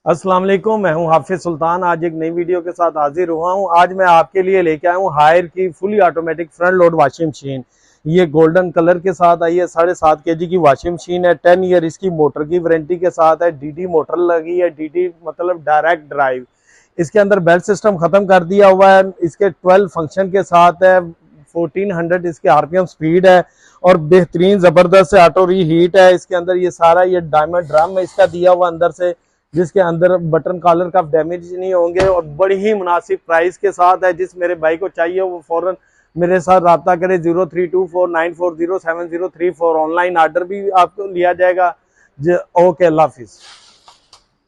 अस्सलाम वालेकुम, मैं हूं हाफिज सुल्तान। आज एक नई वीडियो के साथ हाजिर हुआ हूं। आज मैं आपके लिए लेके आया हूं हायर की fully automatic front load washing machine. ये गोल्डन कलर के साथ आई है। 7.5 kg की वॉशिंग मशीन है। 10 ईयर इसकी मोटर की वारंटी के साथ है। डीडी मोटर लगी है। डीडी मतलब डायरेक्ट ड्राइव। इसके अंदर बेल्ट सिस्टम खत्म कर दिया हुआ है। इसके 12 फंक्शन के साथ है। 1400 इसके आरपीएम स्पीड है और बेहतरीन जबरदस्त ऑटो रीहीट है। इसके अंदर ये सारा ये डायमंड ड्रम है इसका दिया हुआ अंदर से, जिसके अंदर बटन कॉलर का डैमेज नहीं होंगे और बड़ी ही मुनासिब प्राइस के साथ है। जिस मेरे भाई को चाहिए वो फौरन मेरे साथ रब्ता करे। 0324940703 ऑनलाइन ऑर्डर भी आपको लिया जाएगा। ओके, अल्लाह हाफिज।